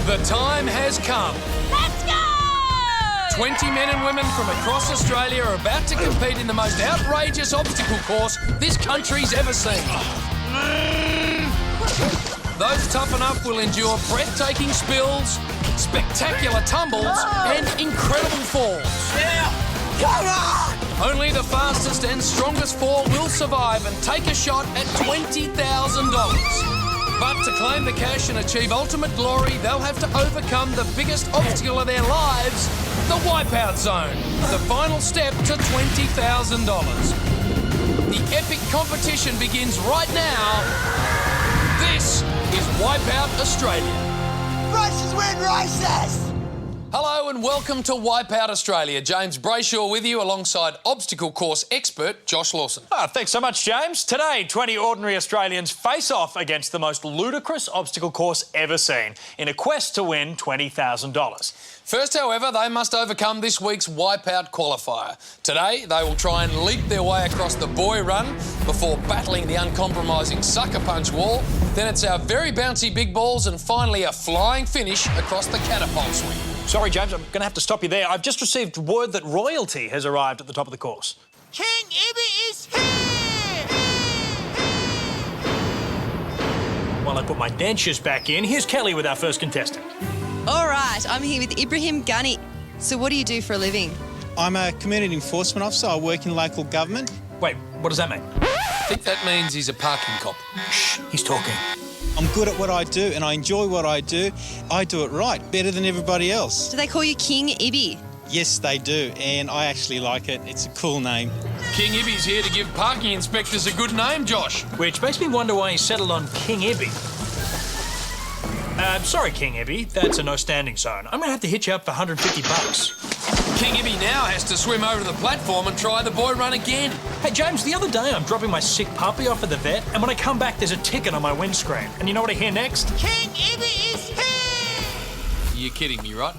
The time has come. Let's go! 20 men and women from across Australia are about to compete in the most outrageous obstacle course this country's ever seen. Those tough enough will endure breathtaking spills, spectacular tumbles, and incredible falls. Yeah! Come on! Only the fastest and strongest fall will survive and take a shot at $20,000. But to claim the cash and achieve ultimate glory, they'll have to overcome the biggest obstacle of their lives, the Wipeout Zone, the final step to $20,000. The epic competition begins right now. This is Wipeout Australia. Races win races! Hello and welcome to Wipeout Australia. James Brayshaw with you alongside obstacle course expert Josh Lawson. Thanks so much, James. Today, 20 ordinary Australians face off against the most ludicrous obstacle course ever seen in a quest to win $20,000. First, however, they must overcome this week's Wipeout Qualifier. Today, they will try and leap their way across the boy run before battling the uncompromising sucker punch wall. Then it's our very bouncy big balls and finally a flying finish across the catapult swing. Sorry, James, I'm going to have to stop you there. I've just received word that royalty has arrived at the top of the course. King Ibby is here! While I put my dentures back in, here's Kelly with our first contestant. All right, I'm here with Ibrahim Gunny. So what do you do for a living? I'm a community enforcement officer. I work in local government. Wait, what does that mean? I think that means he's a parking cop. Shh, he's talking. I'm good at what I do and I enjoy what I do. I do it right, better than everybody else. Do they call you King Ibby? Yes, they do, and I actually like it. It's a cool name. King Ibby's here to give parking inspectors a good name, Josh. Which makes me wonder why he settled on King Ibby. Sorry, King Ibby, that's a no standing zone. I'm going to have to hit you up for $150. King Ibby now has to swim over to the platform and try the boy run again. Hey, James, the other day I'm dropping my sick puppy off at the vet, and when I come back, there's a ticket on my windscreen. And you know what I hear next? King Ibby is here! You're kidding me, right?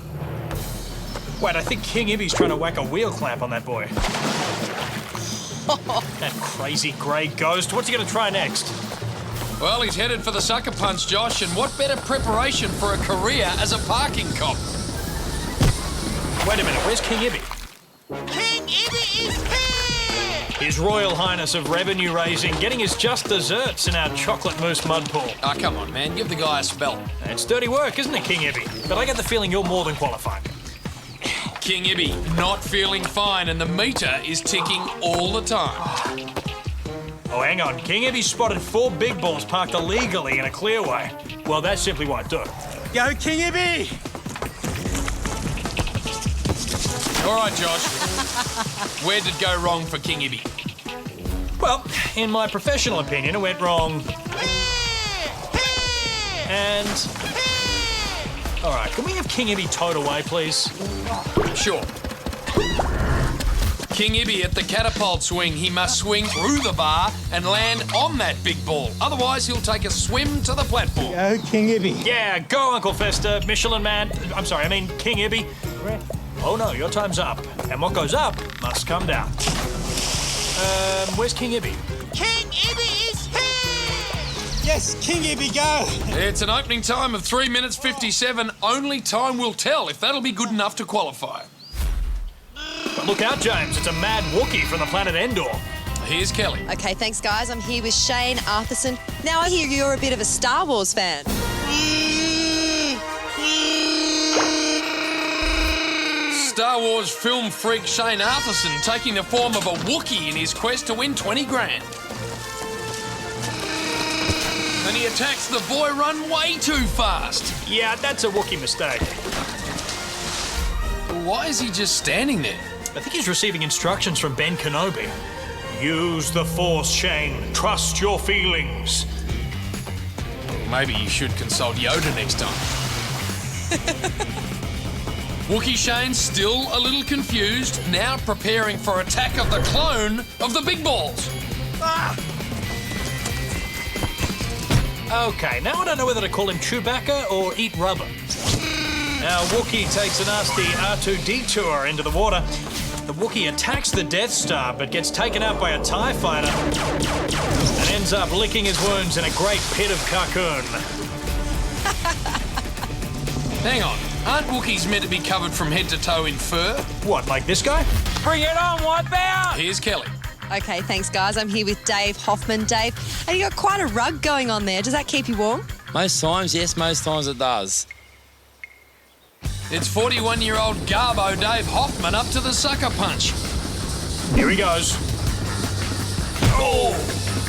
Wait, I think King Ibby's trying to whack a wheel clamp on that boy. That crazy grey ghost. What's he going to try next? Well, he's headed for the sucker punch, Josh, and what better preparation for a career as a parking cop? Wait a minute, where's King Ibby? King Ibby is here! His Royal Highness of Revenue Raising getting his just desserts in our chocolate mousse mud pool. Oh, come on, man. Give the guy a spell. It's dirty work, isn't it, King Ibby? But I get the feeling you're more than qualified. King Ibby not feeling fine, and the meter is ticking all the time. Oh, hang on. King Ibby spotted 4 big balls parked illegally in a clearway. Well, that simply won't do. Go, King Ibby! All right, Josh. Where did go wrong for King Ibby? Well, in my professional opinion, it went wrong. And... All right, can we have King Ibby towed away, please? Sure. King Ibby at the catapult swing. He must swing through the bar and land on that big ball. Otherwise, he'll take a swim to the platform. Go, King Ibby. Yeah, go, Uncle Fester, Michelin Man. I'm sorry, I mean King Ibby. Oh, no, your time's up. And what goes up must come down. Where's King Ibby? King Ibby is here! Yes, King Ibby, go! It's an opening time of 3 minutes 57. Only time will tell if that'll be good enough to qualify. But look out, James. It's a mad Wookiee from the planet Endor. Here's Kelly. Okay, thanks, guys. I'm here with Shane Arthurson. Now, I hear you're a bit of a Star Wars fan. Star Wars film freak Shane Arthurson taking the form of a Wookiee in his quest to win 20 grand. And he attacks the boy run way too fast. Yeah, that's a Wookiee mistake. Why is he just standing there? I think he's receiving instructions from Ben Kenobi. Use the Force, Shane. Trust your feelings. Maybe you should consult Yoda next time. Wookiee Shane's still a little confused, now preparing for attack of the clone of the big balls. Ah! Okay, now I don't know whether to call him Chewbacca or eat rubber. Now Wookiee takes a nasty R2 detour into the water. The Wookiee attacks the Death Star, but gets taken out by a TIE fighter and ends up licking his wounds in a great pit of Carcoon. Hang on, aren't Wookies meant to be covered from head to toe in fur? What, like this guy? Bring it on, Wipeout! Here's Kelly. Okay, thanks, guys. I'm here with Dave Hoffman. Dave, and you got quite a rug going on there. Does that keep you warm? Most times, yes, most times it does. It's 41-year-old Garbo Dave Hoffman up to the sucker punch. Here he goes. Oh!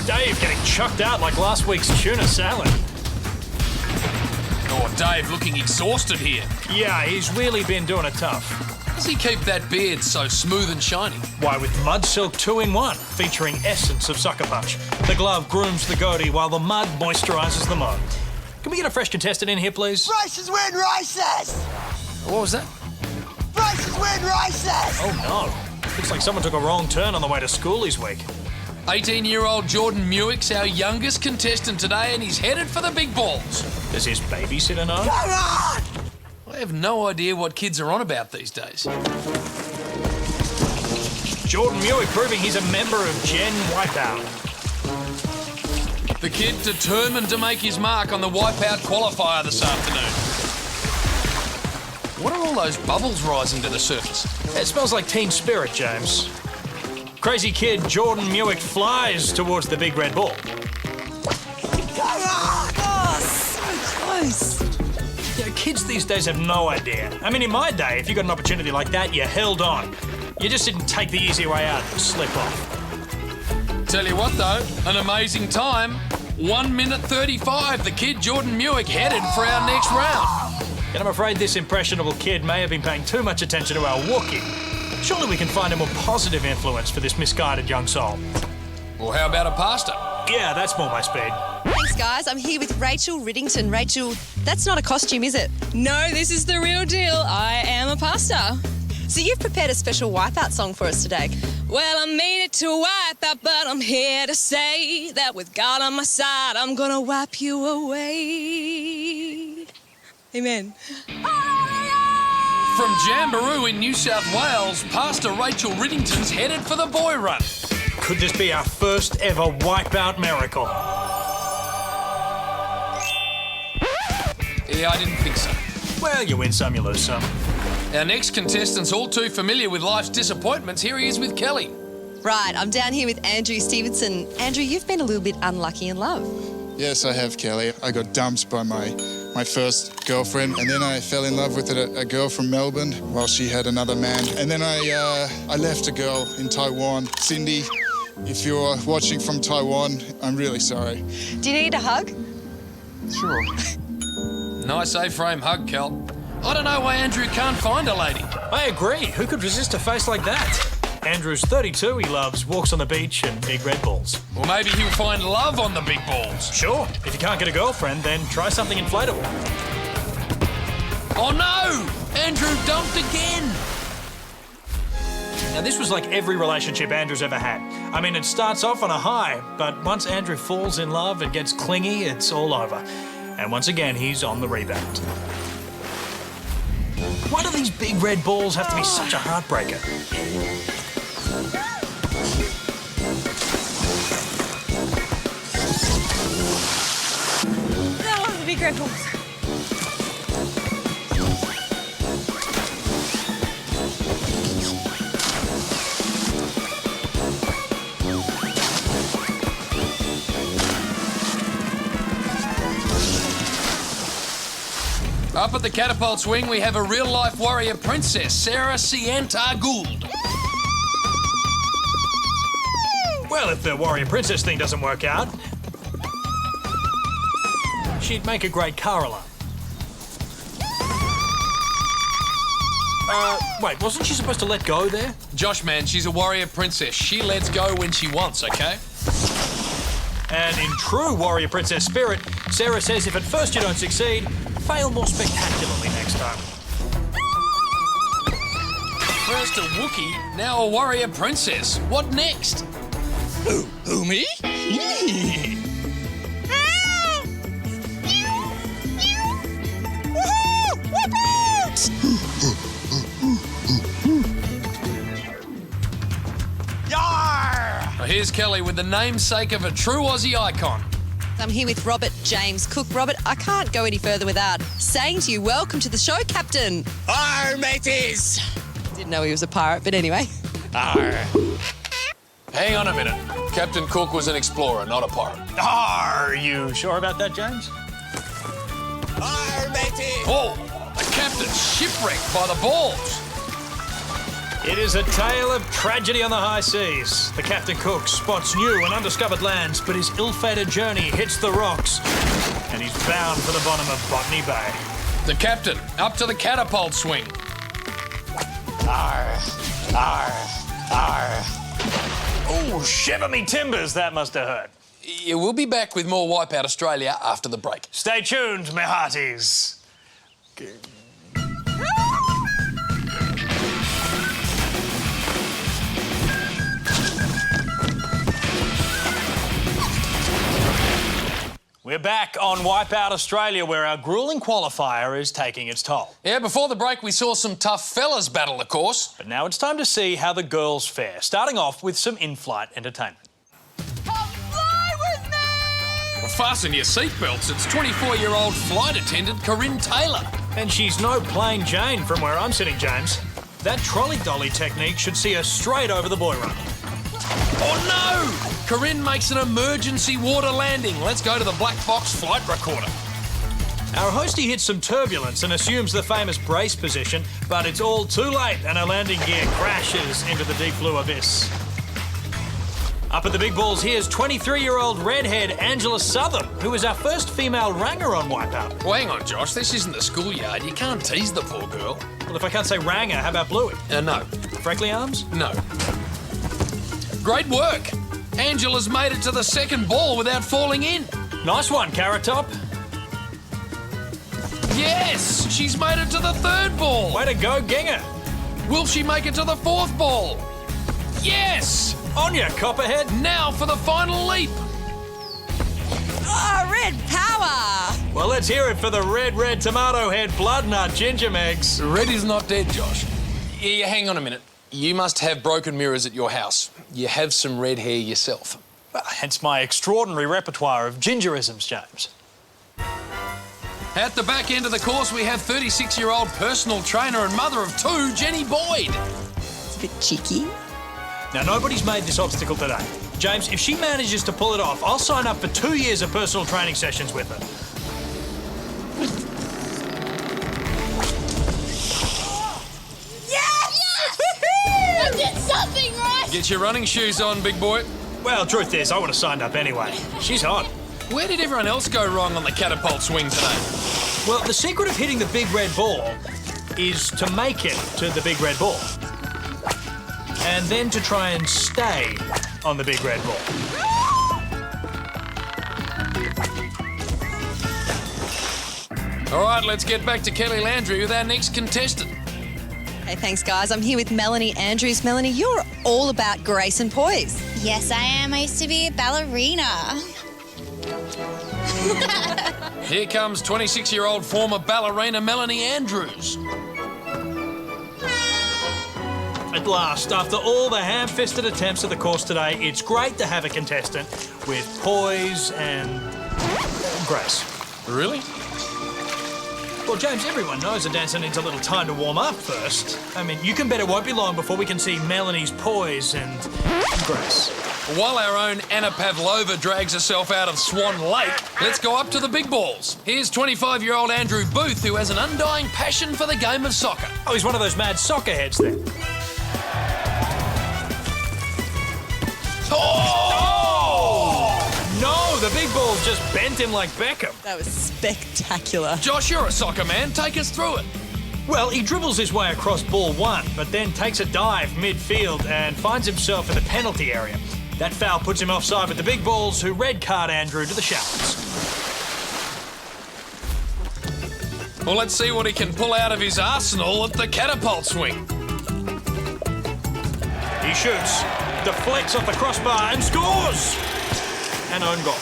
Dave getting chucked out like last week's tuna salad. Oh, Dave looking exhausted here. Yeah, he's really been doing it tough. How does he keep that beard so smooth and shiny? Why, with Mud Silk 2-in-1, featuring essence of sucker punch. The glove grooms the goatee while the mud moisturises the mud. Can we get a fresh contestant in here, please? Rices win races! What was that? Rices win races! Oh, no. Looks like someone took a wrong turn on the way to school this week. 18-year-old Jordan Muick's our youngest contestant today, and he's headed for the big balls. Does his babysitter know? Come on! I have no idea what kids are on about these days. Jordan Muick proving he's a member of Gen Wipeout. The kid determined to make his mark on the Wipeout Qualifier this afternoon. What are all those bubbles rising to the surface? It smells like teen spirit, James. Crazy kid Jordan Muick flies towards the big red ball. Come on! Oh, so close. You know, kids these days have no idea. I mean, in my day, if you got an opportunity like that, you held on. You just didn't take the easy way out and slip off. Tell you what though, an amazing time. 1 minute 35, the kid Jordan Muick headed for our next round. And I'm afraid this impressionable kid may have been paying too much attention to our Wookie. Surely we can find a more positive influence for this misguided young soul. Or how about a pasta? Yeah, that's more my speed. Thanks, guys. I'm here with Rachel Riddington. Rachel, that's not a costume, is it? No, this is the real deal. I am a pasta. So you've prepared a special Wipeout song for us today. Well, I made it to wipe out, but I'm here to say that with God on my side, I'm gonna wipe you away. Amen. From Jamboree in New South Wales, Pastor Rachel Riddington's headed for the boy run. Could this be our first ever Wipeout miracle? Yeah, I didn't think so. Well, you win some, you lose some. Our next contestant's all too familiar with life's disappointments. Here he is with Kelly. Right, I'm down here with Andrew Stevenson. Andrew, you've been a little bit unlucky in love. Yes, I have, Kelly. I got dumped by my first girlfriend, and then I fell in love with a girl from Melbourne while she had another man. And then I left a girl in Taiwan. Cindy, if you're watching from Taiwan, I'm really sorry. Do you need a hug? Sure. Nice A-frame hug, Kel. I don't know why Andrew can't find a lady. I agree. Who could resist a face like that? Andrew's 32, he loves walks on the beach and big red balls. Or maybe he'll find love on the big balls. Sure, if you can't get a girlfriend, then try something inflatable. Oh no! Andrew dumped again! Now, this was like every relationship Andrew's ever had. I mean, it starts off on a high, but once Andrew falls in love and gets clingy, it's all over. And once again, he's on the rebound. Why do these big red balls have to be such a heartbreaker? Oh, the big red balls. Up at the catapult swing, we have a real-life warrior princess, Sarah Sienta Gould. Well, if the warrior princess thing doesn't work out, she'd make a great car alarm. Wait, wasn't she supposed to let go there? Josh, man, she's a warrior princess. She lets go when she wants, okay? And in true warrior princess spirit, Sarah says if at first you don't succeed, fail more spectacularly next time. First a Wookiee, now a warrior princess. What next? Who, me? Now here's Kelly with the namesake of a true Aussie icon. I'm here with Robert James Cook. Robert, I can't go any further without saying to you, welcome to the show, Captain. Arr, mateys! Didn't know he was a pirate, but anyway. Arr. Hang on a minute. Captain Cook was an explorer, not a pirate. Are you sure about that, James? Arr, matey! Oh, the captain's shipwrecked by the balls. It is a tale of tragedy on the high seas. The Captain Cook spots new and undiscovered lands, but his ill-fated journey hits the rocks, and he's bound for the bottom of Botany Bay. The captain, up to the catapult swing. Arr, arr, arr. Oh, shiver me timbers, that must have hurt. Yeah, we'll be back with more Wipeout Australia after the break. Stay tuned, my hearties. We're back on Wipeout Australia, where our grueling qualifier is taking its toll. Yeah, before the break we saw some tough fellas battle, of course. But now it's time to see how the girls fare, starting off with some in-flight entertainment. Come fly with me! Well, fasten your seatbelts. It's 24-year-old flight attendant Corinne Taylor. And she's no plain Jane from where I'm sitting, James. That trolley dolly technique should see her straight over the buoy run. Oh no! Corinne makes an emergency water landing. Let's go to the black box flight recorder. Our hostie hits some turbulence and assumes the famous brace position, but it's all too late and her landing gear crashes into the deep blue abyss. Up at the big balls, here's 23-year-old redhead Angela Southam, who is our first female ranger on Wipeout. Well, hang on, Josh. This isn't the schoolyard. You can't tease the poor girl. Well, if I can't say ranger, how about Bluey? No. Freckly arms? No. Great work. Angela's made it to the second ball without falling in. Nice one, Carrot Top. Yes! She's made it to the third ball. Way to go, Ginger. Will she make it to the fourth ball? Yes! On ya, Copperhead. Now for the final leap. Oh, red power! Well, let's hear it for the red tomato head blood nut ginger megs. Red is not dead, Josh. Yeah, hang on a minute. You must have broken mirrors at your house. You have some red hair yourself. Well, hence my extraordinary repertoire of gingerisms, James. At the back end of the course, we have 36-year-old personal trainer and mother of two, Jenny Boyd. It's a bit cheeky. Now, nobody's made this obstacle today. James, if she manages to pull it off, I'll sign up for 2 years of personal training sessions with her. I did something right! Get your running shoes on, big boy. Well, truth is, I would have signed up anyway. She's hot. Where did everyone else go wrong on the catapult swing today? Well, the secret of hitting the big red ball is to make it to the big red ball. And then to try and stay on the big red ball. All right, let's get back to Kelly Landry with our next contestant. Hey, thanks, guys. I'm here with Melanie Andrews. Melanie, you're all about grace and poise. Yes, I am. I used to be a ballerina. Here comes 26-year-old former ballerina Melanie Andrews. At last, after all the ham-fisted attempts at the course today, it's great to have a contestant with poise and grace. Really? Well, James, everyone knows a dancer needs a little time to warm up first. I mean, you can bet it won't be long before we can see Melanie's poise and grace. While our own Anna Pavlova drags herself out of Swan Lake, let's go up to the big balls. Here's 25-year-old Andrew Booth, who has an undying passion for the game of soccer. Oh, he's one of those mad soccer heads then. No, the big balls just bent him like Beckham. That was spectacular. Josh, you're a soccer man. Take us through it. Well, he dribbles his way across ball one, but then takes a dive midfield and finds himself in the penalty area. That foul puts him offside with the big balls, who red card Andrew to the showers. Well, let's see what he can pull out of his arsenal at the catapult swing. He shoots, deflects off the crossbar and scores! An own goal.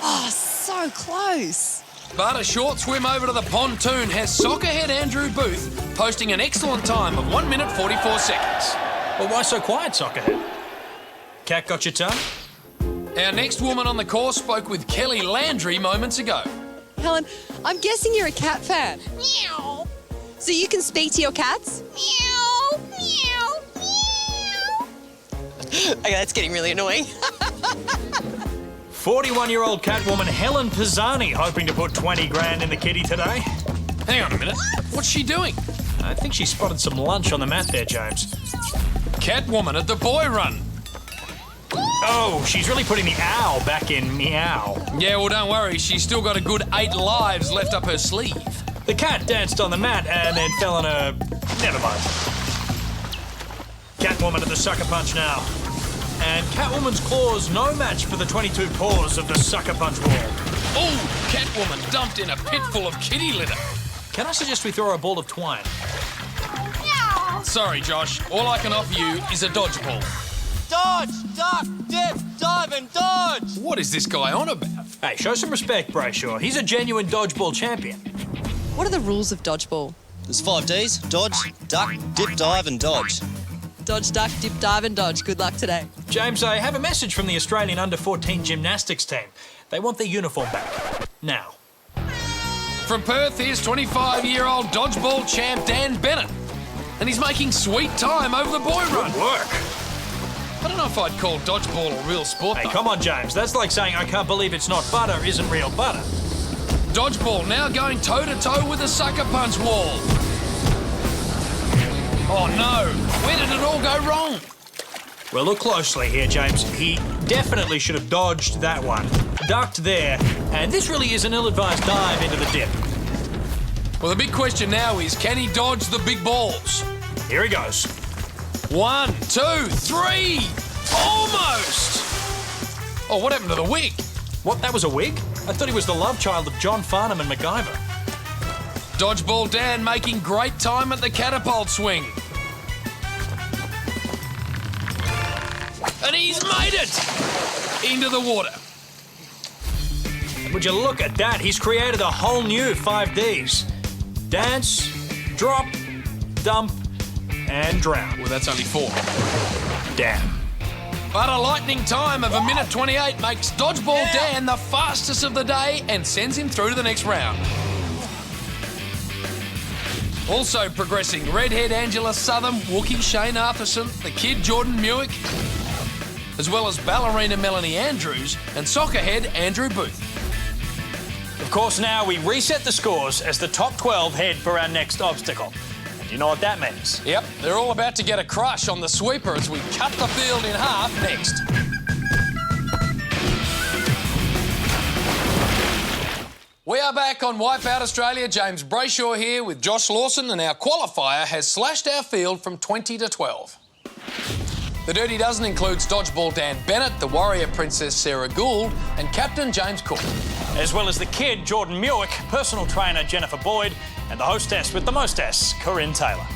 Oh, so close. But a short swim over to the pontoon has soccerhead Andrew Booth posting an excellent time of 1 minute 44 seconds. Well, why so quiet, soccerhead? Cat got your tongue? Our next woman on the course spoke with Kelly Landry moments ago. Helen, I'm guessing you're a cat fan. Meow. So you can speak to your cats? Meow. Meow. Meow. Okay, that's getting really annoying. 41-year-old catwoman Helen Pisani hoping to put 20 grand in the kitty today. Hang on a minute. What's she doing? I think she spotted some lunch on the mat there, James. Catwoman at the boy run. Oh, she's really putting the owl back in meow. Yeah, well, don't worry. She's still got a good 8 lives left up her sleeve. The cat danced on the mat and then fell on her... Never mind. Catwoman at the sucker punch now. And Catwoman's claws no match for the 22 paws of the sucker punch wall. Oh, Catwoman dumped in a pit full of kitty litter. Can I suggest we throw her a ball of twine? Meow. Sorry, Josh. All I can offer you is a dodgeball. Dodge, duck, dip, dive and dodge. What is this guy on about? Hey, show some respect, Brayshaw. He's a genuine dodgeball champion. What are the rules of dodgeball? There's 5 Ds. Dodge, duck, dip, dive and dodge. Dodge, duck, dip, dive and dodge. Good luck today. James, I have a message from the Australian under-14 gymnastics team. They want their uniform back. Now. From Perth, here's 25-year-old dodgeball champ Dan Bennett. And he's making sweet time over the boy run. Good work. I don't know if I'd call dodgeball a real sport, Hey, though. come on, James. That's like saying I can't believe it's not butter isn't real butter. Dodgeball now going toe-to-toe with the sucker punch wall. Oh, no. Where did it all go wrong? Well, look closely here, James. He definitely should have dodged that one, ducked there, and this really is an ill-advised dive into the dip. Well, the big question now is, can he dodge the big balls? Here he goes. 1, 2, 3. Almost. Oh, what happened to the wig? What, that was a wig? I thought he was the love child of John Farnham and MacGyver. Dodgeball Dan making great time at the catapult swing. And he's made it into the water. Would you look at that? He's created a whole new 5 Ds. Dance, drop, dump, and drown. Well, that's only 4. Damn. But a lightning time of 1:28 makes Dodgeball Dan the fastest of the day and sends him through to the next round. Also progressing, redhead Angela Southam, Wookie Shane Arthurson, the kid Jordan Muick, as well as ballerina Melanie Andrews and soccerhead Andrew Booth. Of course, now we reset the scores as the top 12 head for our next obstacle. And you know what that means? Yep, they're all about to get a crush on the sweeper as we cut the field in half next. We are back on Wipeout Australia. James Brayshaw here with Josh Lawson, and our qualifier has slashed our field from 20 to 12. The Dirty Dozen includes Dodgeball Dan Bennett, the Warrior Princess Sarah Gould, and Captain James Cook. As well as the kid, Jordan Muick, personal trainer Jennifer Boyd, and the hostess with the mostess, Corinne Taylor.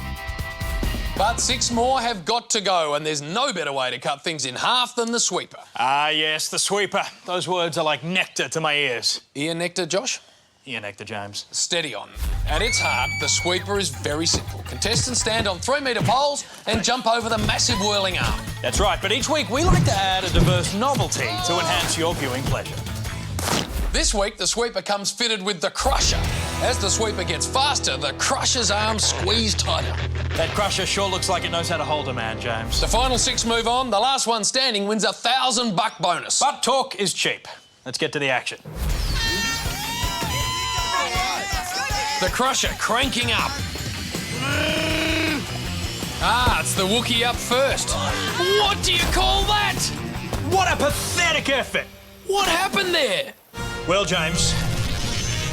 But 6 more have got to go, and there's no better way to cut things in half than the sweeper. Ah, yes, the sweeper. Those words are like nectar to my ears. Ear nectar, Josh? Ear nectar, James. Steady on. At its heart, the sweeper is very simple. Contestants stand on 3-metre poles and jump over the massive whirling arm. That's right, but each week we like to add a diverse novelty to enhance your viewing pleasure. This week, the sweeper comes fitted with the crusher. As the sweeper gets faster, the crusher's arms squeeze tighter. That crusher sure looks like it knows how to hold a man, James. The final 6 move on. The last one standing wins a $1,000 bonus. But talk is cheap. Let's get to the action. The crusher cranking up. Ah, it's the Wookiee up first. What do you call that? What a pathetic effort. What happened there? Well, James,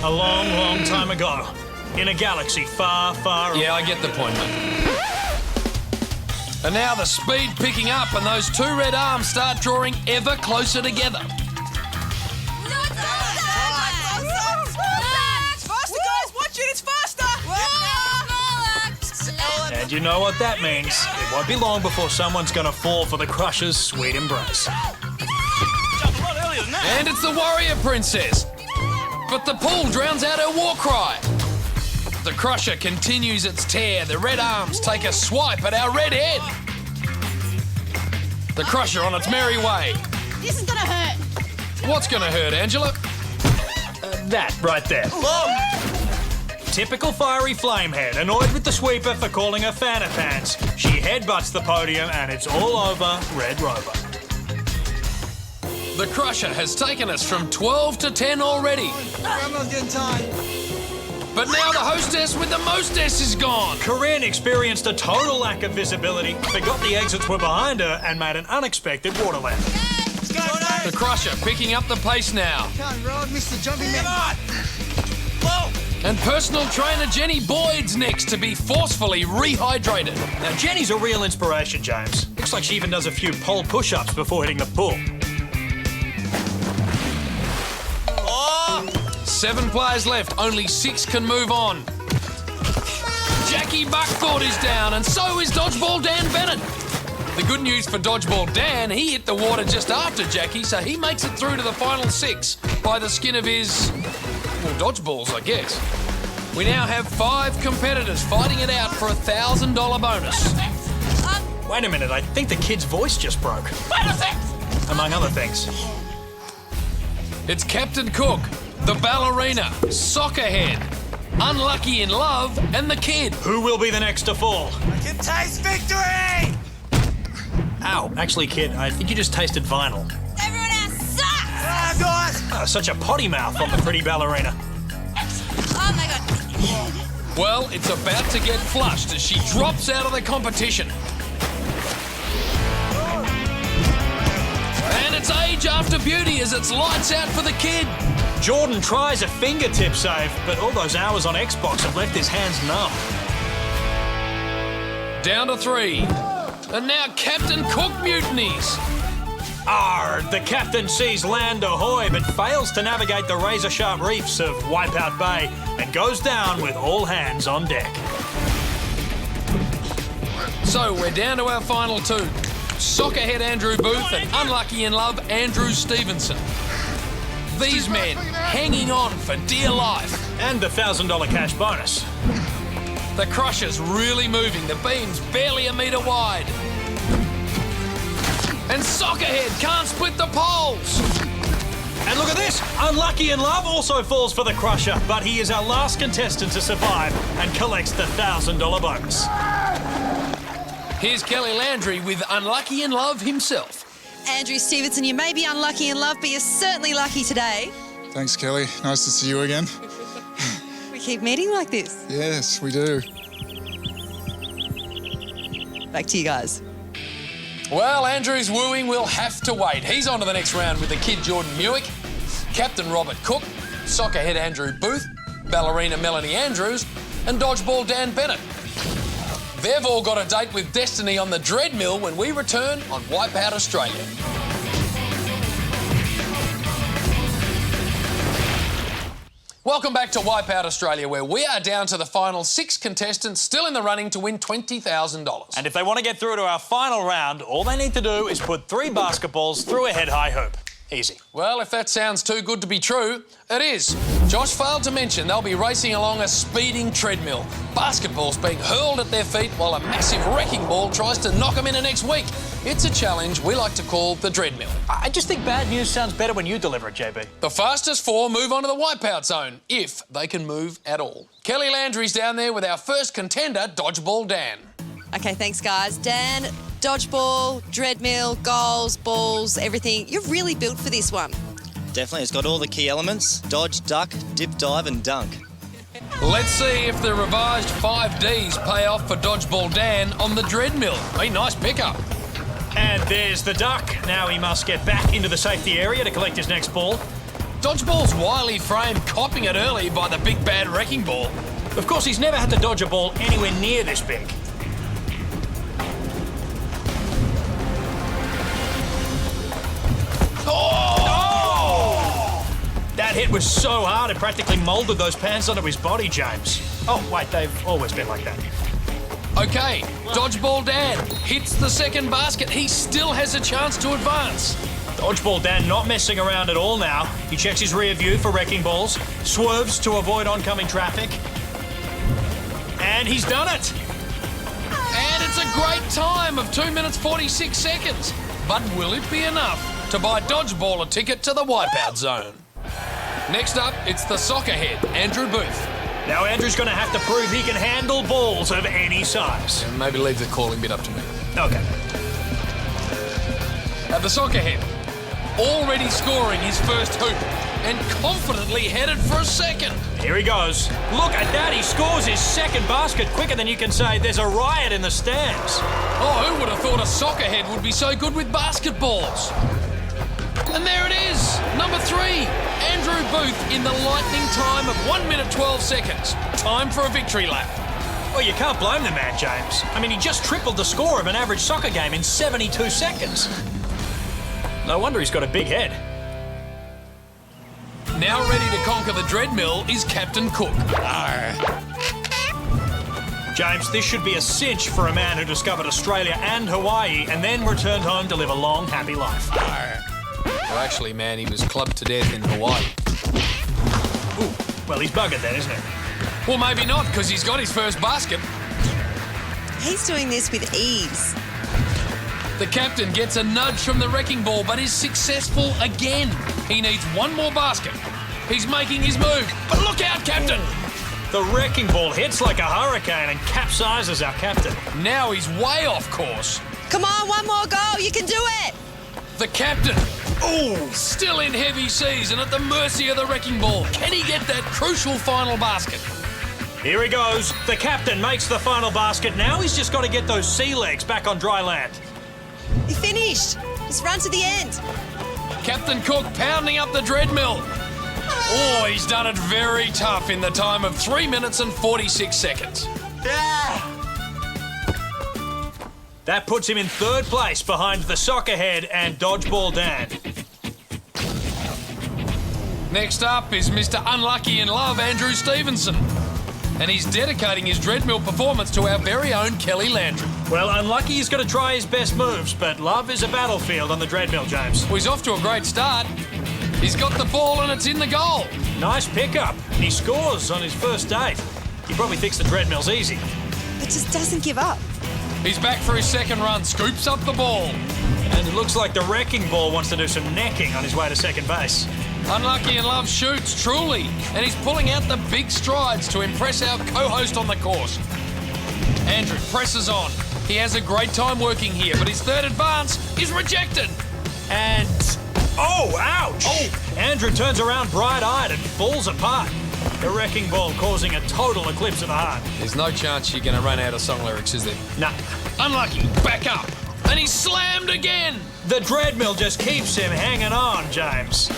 a long, long time ago, in a galaxy far, far away. Yeah, I get the point, mate. And now the speed picking up and those 2 red arms start drawing ever closer together. And you know what that means. It won't be long before someone's gonna fall for the crusher's sweet embrace. And it's the Warrior Princess. But the pool drowns out her war cry. The crusher continues its tear. The red arms take a swipe at our red head. The crusher on its merry way. This is gonna hurt. What's going to hurt, Angela? That right there. Typical fiery flamehead, annoyed with the sweeper for calling her fan of pants. She headbutts the podium and it's all over Red Rover. The Crusher has taken us from 12 to 10 already. I'm not getting time. But now the hostess with the mostess is gone. Corinne experienced a total lack of visibility, forgot the exits were behind her, and made an unexpected water lap. Let's go, Dave. The Crusher picking up the pace now. Can't ride, Mr. Jumping Man. Whoa! And personal trainer Jenny Boyd's next to be forcefully rehydrated. Now, Jenny's a real inspiration, James. Looks like she even does a few pole push-ups before hitting the pool. 7 players left, only 6 can move on. Jackie Buckthorpe is down, and so is Dodgeball Dan Bennett. The good news for Dodgeball Dan, he hit the water just after Jackie, so he makes it through to the final 6 by the skin of his, well, dodgeballs, I guess. We now have 5 competitors fighting it out for a $1,000 bonus. Wait a minute, I think the kid's voice just broke. Among other things. It's Captain Cook, the ballerina, Soccerhead, Unlucky in Love, and the kid. Who will be the next to fall? I can taste victory! Ow, actually, kid, I think you just tasted vinyl. Everyone else sucks. Ah, guys! Such a potty mouth on the pretty ballerina. Oh my god. Well, it's about to get flushed as she drops out of the competition. And it's age after beauty as it's lights out for the kid. Jordan tries a fingertip save, but all those hours on Xbox have left his hands numb. Down to 3. And now Captain Cook mutinies. The captain sees land ahoy, but fails to navigate the razor-sharp reefs of Wipeout Bay and goes down with all hands on deck. So we're down to our final 2. Soccerhead Andrew Booth and Unlucky in Love Andrew Stevenson. These men hanging on for dear life. And the $1,000 cash bonus. The Crusher's really moving, the beam's barely a metre wide. And Soccerhead can't split the poles. And look at this, Unlucky in Love also falls for the Crusher, but he is our last contestant to survive and collects the $1,000 bonus. Here's Kelly Landry with Unlucky in Love himself. Andrew Stevenson, you may be unlucky in love, but you're certainly lucky today. Thanks, Kelly. Nice to see you again. We keep meeting like this. Yes, we do. Back to you guys. Well, Andrew's wooing will have to wait. He's on to the next round with the kid Jordan Muick, Captain Robert Cook, Soccerhead Andrew Booth, ballerina Melanie Andrews, and Dodgeball Dan Bennett. They've all got a date with Destiny on the Dreadmill when we return on Wipeout Australia. Welcome back to Wipeout Australia, where we are down to the final 6 contestants still in the running to win $20,000. And if they want to get through to our final round, all they need to do is put 3 basketballs through a head-high hoop. Easy. Well, if that sounds too good to be true, it is. Josh failed to mention they'll be racing along a speeding treadmill. Basketballs being hurled at their feet while a massive wrecking ball tries to knock them into next week. It's a challenge we like to call the Dreadmill. I just think bad news sounds better when you deliver it, JB. The fastest 4 move on to the Wipeout Zone, if they can move at all. Kelly Landry's down there with our first contender, Dodgeball Dan. Okay, thanks, guys. Dan, dodgeball, Dreadmill, goals, balls, everything. You're really built for this one. Definitely, it's got all the key elements. Dodge, duck, dip, dive and dunk. Let's see if the revised 5Ds pay off for Dodgeball Dan on the Dreadmill. A nice pickup. And there's the duck. Now he must get back into the safety area to collect his next ball. Dodgeball's wily frame copping it early by the big bad wrecking ball. Of course, he's never had to dodge a ball anywhere near this big. That hit was so hard it practically moulded those pants onto his body, James. Oh, wait, they've always been like that. Okay, Dodgeball Dan hits the second basket. He still has a chance to advance. Dodgeball Dan not messing around at all now. He checks his rear view for wrecking balls, swerves to avoid oncoming traffic, and he's done it. And it's a great time of 2 minutes 46 seconds. But will it be enough? to buy Dodgeball a ticket to the Wipeout Zone. Next up, it's the soccer head, Andrew Booth. Now Andrew's going to have to prove he can handle balls of any size. And maybe leave the calling bit up to me. Okay. At the soccer head, already scoring his first hoop and confidently headed for a second. Here he goes. Look at that, he scores his second basket quicker than you can say there's a riot in the stands. Oh, who would have thought a soccer head would be so good with basketballs? And there it is, number 3, Andrew Booth in the lightning time of 1 minute 12 seconds. Time for a victory lap. Well, you can't blame the man, James. I mean, he just tripled the score of an average soccer game in 72 seconds. No wonder he's got a big head. Now ready to conquer the Dreadmill is Captain Cook. James, this should be a cinch for a man who discovered Australia and Hawaii and then returned home to live a long, happy life. Well, actually, man, he was clubbed to death in Hawaii. Ooh, well, he's buggered then, isn't he? Well, maybe not, because he's got his first basket. He's doing this with ease. The captain gets a nudge from the wrecking ball, but is successful again. He needs one more basket. He's making his move, but look out, Captain! The wrecking ball hits like a hurricane and capsizes our captain. Now he's way off course. Come on, one more goal, you can do it! The captain, still in heavy seas and at the mercy of the wrecking ball. Can he get that crucial final basket? Here he goes. The captain makes the final basket. Now he's just got to get those sea legs back on dry land. He finished. Just run to the end. Captain Cook pounding up the Dreadmill. Oh, he's done it very tough in the time of 3 minutes and 46 seconds. That puts him in third place behind the soccer head and Dodgeball Dan. Next up is Mr. Unlucky in Love, Andrew Stevenson. And he's dedicating his Dreadmill performance to our very own Kelly Landry. Well, Unlucky is going to try his best moves, but love is a battlefield on the Dreadmill, James. Well, he's off to a great start. He's got the ball and it's in the goal. Nice pickup. And he scores on his first date. He probably thinks the Dreadmill's easy. But just doesn't give up. He's back for his second run, scoops up the ball. And it looks like the wrecking ball wants to do some necking on his way to second base. Unlucky in Love shoots, truly, and he's pulling out the big strides to impress our co-host on the course. Andrew presses on. He has a great time working here, but his third advance is rejected. And... oh, ouch! Oh. Andrew turns around bright-eyed and falls apart. The wrecking ball causing a total eclipse of the heart. There's no chance you're going to run out of song lyrics, is there? Nah. Unlucky, back up, and he's slammed again. The Dreadmill just keeps him hanging on, James.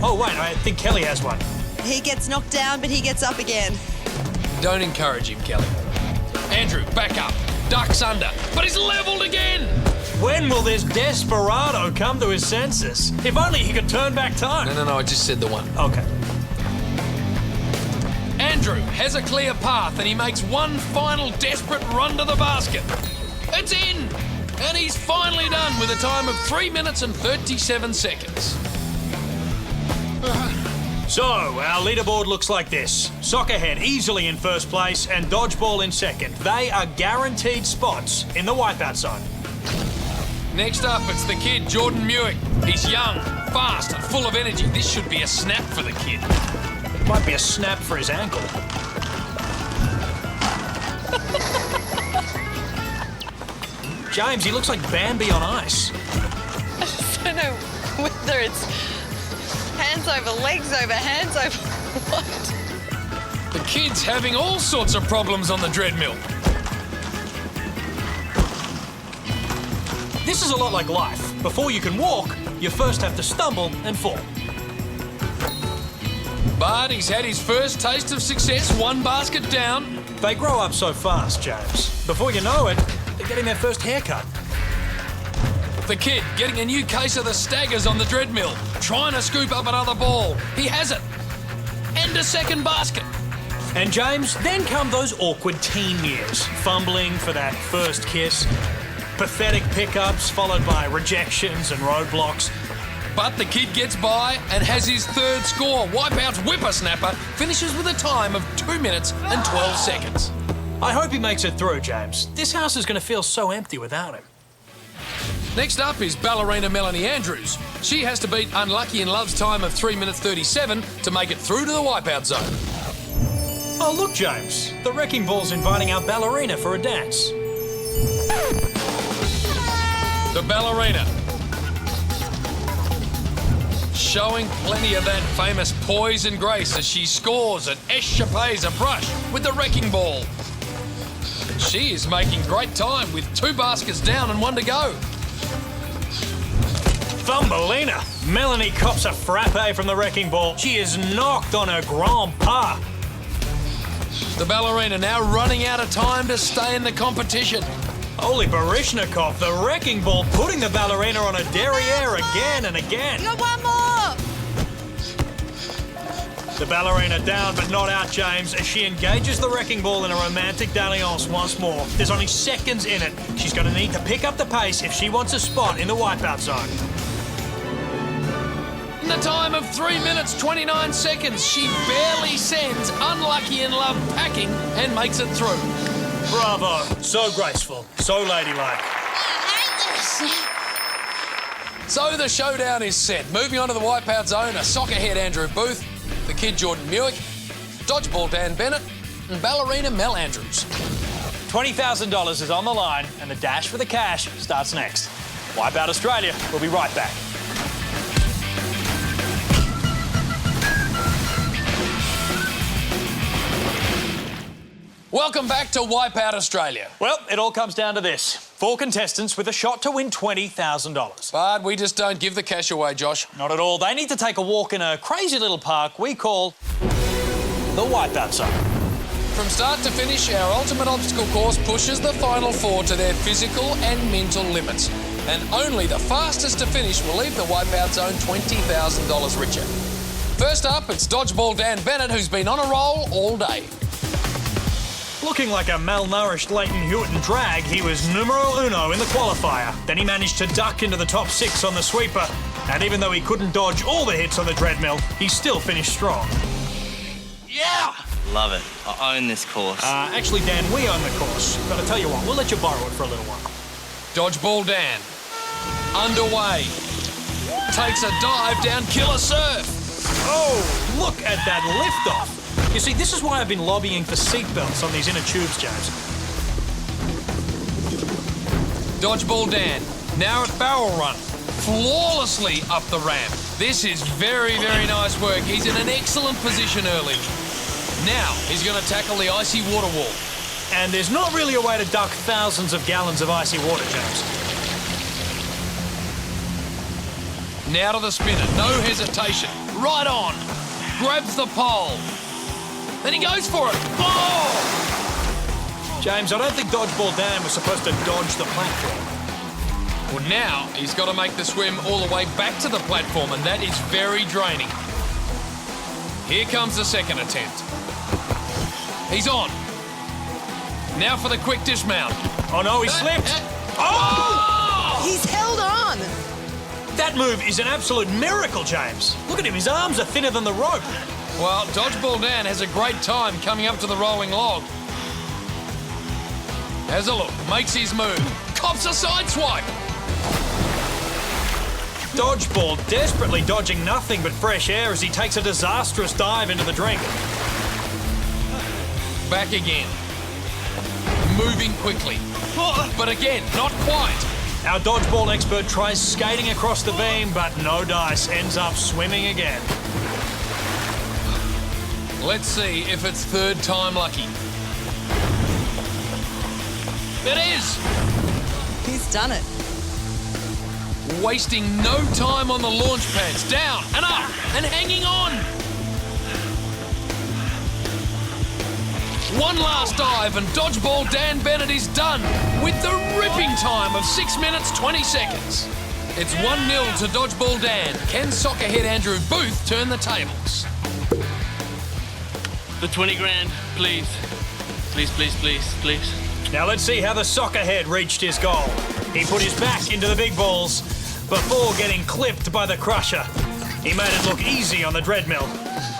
Oh, wait, I think Kelly has one. He gets knocked down, but he gets up again. Don't encourage him, Kelly. Andrew, back up, ducks under, but he's levelled again. When will this desperado come to his senses? If only he could turn back time. No, I just said the one. Okay. Andrew has a clear path and he makes one final desperate run to the basket. It's in! And he's finally done with a time of 3 minutes and 37 seconds. So, our leaderboard looks like this. Soccerhead easily in first place and Dodgeball in second. They are guaranteed spots in the Wipeout Zone. Next up, it's the kid, Jordan Muick. He's young, fast and full of energy. This should be a snap for the kid. Might be a snap for his ankle. James, he looks like Bambi on ice. I don't know whether it's hands over, legs over, hands over, what? The kid's having all sorts of problems on the Dreadmill. This is a lot like life. Before you can walk, you first have to stumble and fall. But he's had his first taste of success, one basket down. They grow up so fast, James. Before you know it, they're getting their first haircut. The kid getting a new case of the staggers on the Dreadmill, trying to scoop up another ball. He has it. And a second basket. And James, then come those awkward teen years. Fumbling for that first kiss, pathetic pickups followed by rejections and roadblocks. But the kid gets by and has his third score. Wipeout's whippersnapper finishes with a time of 2 minutes and 12 seconds. I hope he makes it through, James. This house is going to feel so empty without him. Next up is ballerina Melanie Andrews. She has to beat Unlucky in Love's time of 3 minutes 37 to make it through to the Wipeout Zone. Oh, look, James. The Wrecking Ball's inviting our ballerina for a dance. The ballerina. Showing plenty of that famous poise and grace as she scores and escapades a brush with the Wrecking Ball. She is making great time with 2 baskets down and 1 to go. Thumbelina! Melanie cops a frappe from the Wrecking Ball. She is knocked on her grand pas. The ballerina now running out of time to stay in the competition. Holy Barishnikov, the Wrecking Ball putting the ballerina on a derriere again and again. You got one more. The ballerina down but not out, James, as she engages the Wrecking Ball in a romantic dalliance once more. There's only seconds in it. She's going to need to pick up the pace if she wants a spot in the Wipeout Zone. In the time of 3 minutes 29 seconds, she barely sends Unlucky in Love packing and makes it through. Bravo. So graceful, so ladylike. So the showdown is set. Moving on to the Wipeout Zone, a soccer head Andrew Booth, the kid Jordan Muick, Dodgeball Dan Bennett, and ballerina Mel Andrews. $20,000 is on the line, and the dash for the cash starts next. Wipeout Australia. We'll be right back. Welcome back to Wipeout Australia. Well, it all comes down to this. 4 contestants with a shot to win $20,000. But we just don't give the cash away, Josh. Not at all. They need to take a walk in a crazy little park we call the Wipeout Zone. From start to finish, our ultimate obstacle course pushes the final 4 to their physical and mental limits. And only the fastest to finish will leave the Wipeout Zone $20,000 richer. First up, it's Dodgeball Dan Bennett, who's been on a roll all day. Looking like a malnourished Leighton Hewitt and drag, he was numero uno in the qualifier. Then he managed to duck into the top 6 on the sweeper. And even though he couldn't dodge all the hits on the Dreadmill, he still finished strong. Yeah! Love it. I own this course. Actually, Dan, we own the course. But I tell you what, we'll let you borrow it for a little while. Dodgeball Dan, underway. Takes a dive down Killer Surf. Oh, look at that liftoff. You see, this is why I've been lobbying for seatbelts on these inner tubes, James. Dodgeball Dan, now at barrel run, flawlessly up the ramp. This is very, very nice work. He's in an excellent position early. Now he's going to tackle the icy water wall. And there's not really a way to duck thousands of gallons of icy water, James. Now to the spinner, no hesitation, right on. Grabs the pole. Then he goes for it. Oh! James, I don't think Dodgeball Dan was supposed to dodge the platform. Well, now he's got to make the swim all the way back to the platform, and that is very draining. Here comes the second attempt. He's on. Now for the quick dismount. Oh no, he slipped. Oh! He's held on. That move is an absolute miracle, James. Look at him, his arms are thinner than the rope. Well, Dodgeball Dan has a great time coming up to the rolling log. Has a look, makes his move, cops a side swipe. Dodgeball desperately dodging nothing but fresh air as he takes a disastrous dive into the drink. Back again. Moving quickly. But again, not quite. Our dodgeball expert tries skating across the beam, but no dice, ends up swimming again. Let's see if it's third time lucky. It is! He's done it. Wasting no time on the launch pads. Down and up and hanging on. One last dive and Dodgeball Dan Bennett is done with the ripping time of 6 minutes 20 seconds. It's 1-0 to Dodgeball Dan. Can soccer head Andrew Booth turn the tables? The 20 grand, please. Please, please, please, please. Now let's see how the soccer head reached his goal. He put his back into the big balls before getting clipped by the crusher. He made it look easy on the Dreadmill.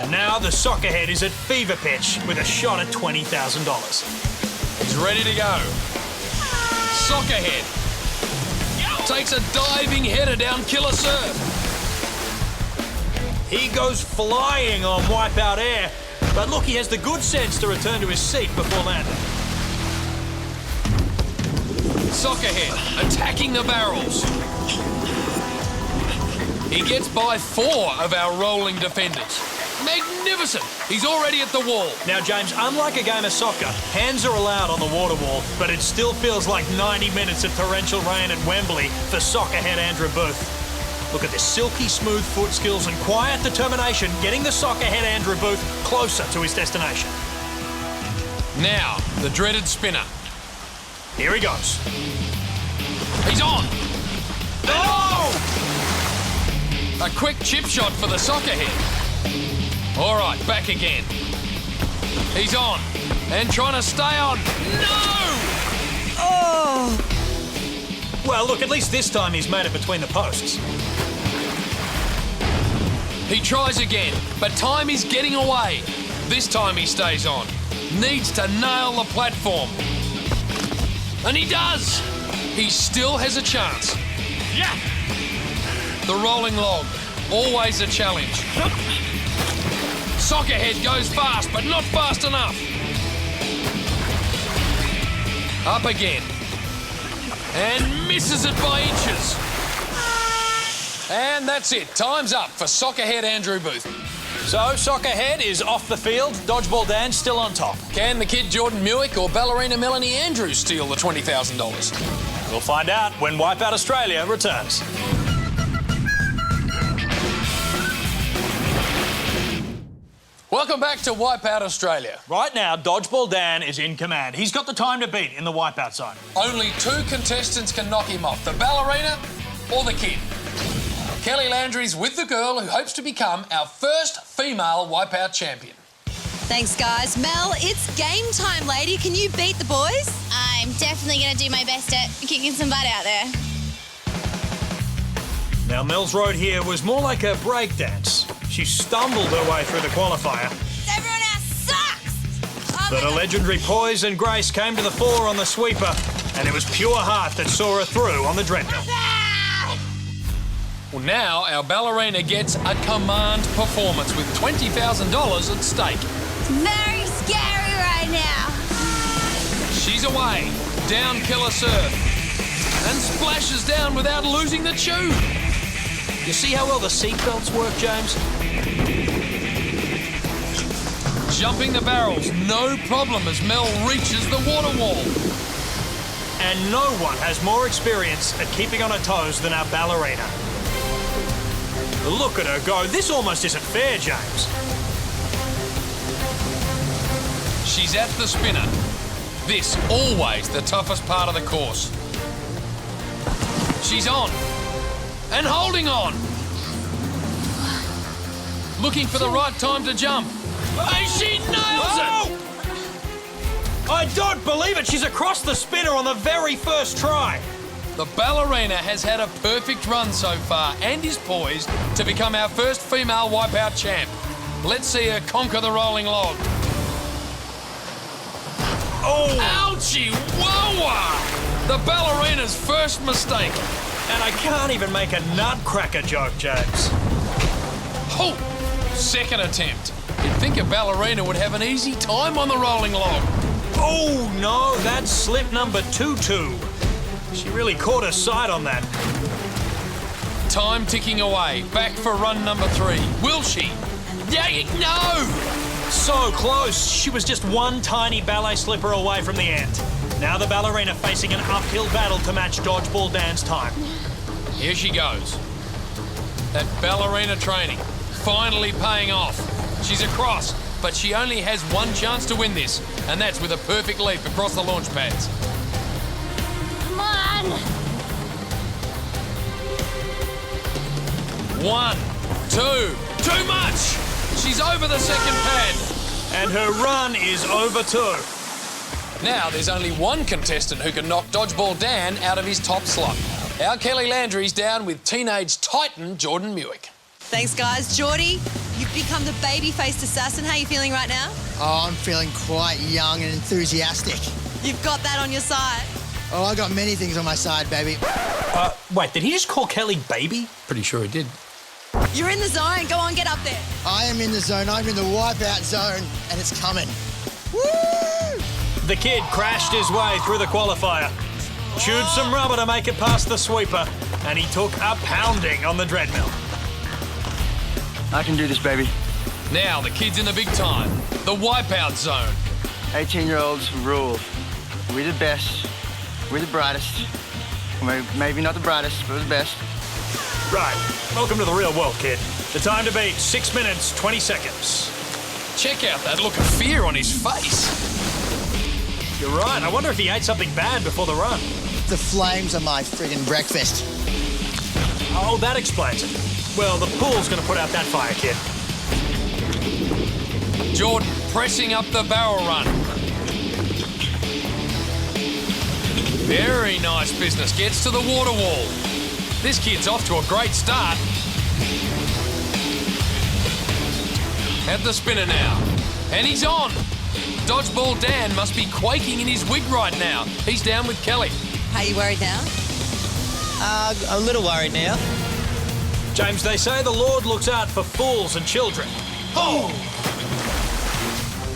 And now the soccer head is at fever pitch with a shot at $20,000. He's ready to go. Soccer head takes a diving header down Killer Surf. He goes flying on Wipeout Air, but look, he has the good sense to return to his seat before landing. Soccerhead attacking the barrels. He gets by 4 of our rolling defenders. Magnificent! He's already at the wall. Now, James, unlike a game of soccer, hands are allowed on the water wall, but it still feels like 90 minutes of torrential rain at Wembley for soccerhead Andrew Booth. Look at this silky smooth foot skills and quiet determination getting the soccerhead Andrew Booth closer to his destination. Now, the dreaded spinner. Here he goes. He's on! Oh! A quick chip shot for the soccerhead. All right, back again. He's on and trying to stay on. No! Oh! Well, look, at least this time he's made it between the posts. He tries again, but time is getting away. This time he stays on. Needs to nail the platform. And he does! He still has a chance. Yeah! The rolling log, always a challenge. Soccerhead goes fast, but not fast enough. Up again. And misses it by inches. And that's it. Time's up for Soccerhead Andrew Booth. So, Soccerhead is off the field. Dodgeball Dan still on top. Can the kid Jordan Muick or ballerina Melanie Andrews steal the $20,000? We'll find out when Wipeout Australia returns. Welcome back to Wipeout Australia. Right now, Dodgeball Dan is in command. He's got the time to beat in the Wipeout Zone. Only 2 contestants can knock him off, the ballerina or the kid. Kelly Landry's with the girl who hopes to become our first female Wipeout champion. Thanks, guys. Mel, it's game time, lady. Can you beat the boys? I'm definitely going to do my best at kicking some butt out there. Now, Mel's road here was more like a break dance. She stumbled her way through the qualifier. Everyone else sucks! Oh But my a God. legendary poise and grace came to the fore on the sweeper, and it was pure heart that saw her through on the Dreadmill. Well, now our ballerina gets a command performance with $20,000 at stake. Very scary right now. She's away, down killer surf, and splashes down without losing the tube. You see how well the seatbelts work, James? Jumping the barrels, no problem as Mel reaches the water wall. And no one has more experience at keeping on her toes than our ballerina. Look at her go. This almost isn't fair, James. She's at the spinner. This, always the toughest part of the course. She's on. And holding on. Looking for the right time to jump. And she nails it! I don't believe it. She's across the spinner on the very first try. The ballerina has had a perfect run so far and is poised to become our first female Wipeout champ. Let's see her conquer the rolling log. Oh! Ouchie! Whoa! The ballerina's first mistake. And I can't even make a nutcracker joke, James. Oh! Second attempt. You'd think a ballerina would have an easy time on the rolling log. Oh, no, that's slip number 2-2. She really caught her side on that. Time ticking away. Back for run number 3. Will she? Yeah, no! So close. She was just one tiny ballet slipper away from the end. Now the ballerina facing an uphill battle to match Dodgeball Dan's time. Here she goes. That ballerina training finally paying off. She's across, but she only has one chance to win this, and that's with a perfect leap across the launch pads. Come on. 1, 2, too much! She's over the second pad. And her run is over too. Now there's only one contestant who can knock Dodgeball Dan out of his top slot. Our Kelly Landry's down with teenage titan Jordan Muick. Thanks, guys. Geordie, you've become the baby-faced assassin. How are you feeling right now? Oh, I'm feeling quite young and enthusiastic. You've got that on your side. Oh, I got many things on my side, baby. Wait, did he just call Kelly baby? Pretty sure he did. You're in the zone. Go on, get up there. I am in the zone. I'm in the Wipeout Zone, and it's coming. Woo! The kid crashed his way through the qualifier, chewed some rubber to make it past the sweeper, and he took a pounding on the Dreadmill. I can do this, baby. Now the kid's in the big time. The Wipeout Zone. 18-year-olds rule. We're the best. We're the brightest. Maybe not the brightest, but the best. Right. Welcome to the real world, kid. The time to beat 6 minutes, 20 seconds. Check out that look of fear on his face. You're right. I wonder if he ate something bad before the run. The flames are my friggin' breakfast. Oh, that explains it. Well, the pool's going to put out that fire, kid. Jordan pressing up the barrel run. Very nice business. Gets to the water wall. This kid's off to a great start. At the spinner now. And he's on. Dodgeball Dan must be quaking in his wig right now. He's down with Kelly. Are you worried now? A little worried now. James, they say the Lord looks out for fools and children. Oh!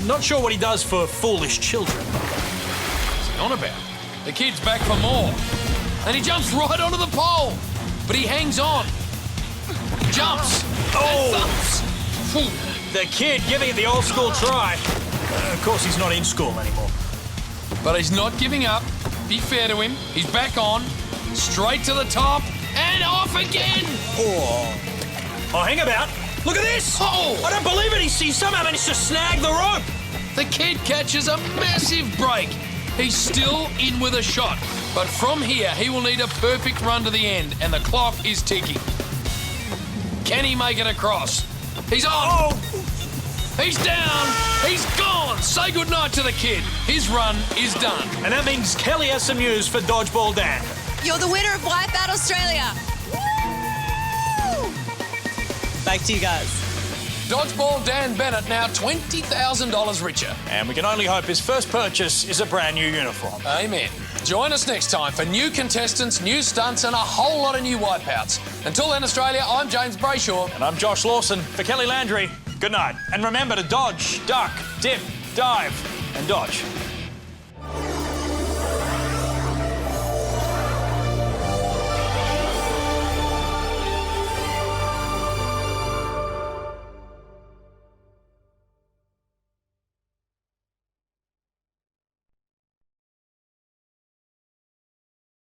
Not sure what he does for foolish children. What's he on about? The kid's back for more. And he jumps right onto the pole. But he hangs on. Jumps. Oh! And thumps. Phew. The kid giving it the old school try. Of course, he's not in school anymore. But he's not giving up. Be fair to him. He's back on. Straight to the top. And off again. Oh, hang about. Look at this. Oh! I don't believe it. He somehow managed to snag the rope. The kid catches a massive break. He's still in with a shot. But from here, he will need a perfect run to the end. And the clock is ticking. Can he make it across? He's on. Oh! He's down. He's gone. Say goodnight to the kid. His run is done. And that means Kelly has some news for Dodgeball Dan. You're the winner of Wipeout Australia. Woo! Back to you guys. Dodgeball Dan Bennett now $20,000 richer. And we can only hope his first purchase is a brand new uniform. Amen. Join us next time for new contestants, new stunts, and a whole lot of new wipeouts. Until then, Australia, I'm James Brayshaw. And I'm Josh Lawson. For Kelly Landry, good night. And remember to dodge, duck, dip, dive, and dodge.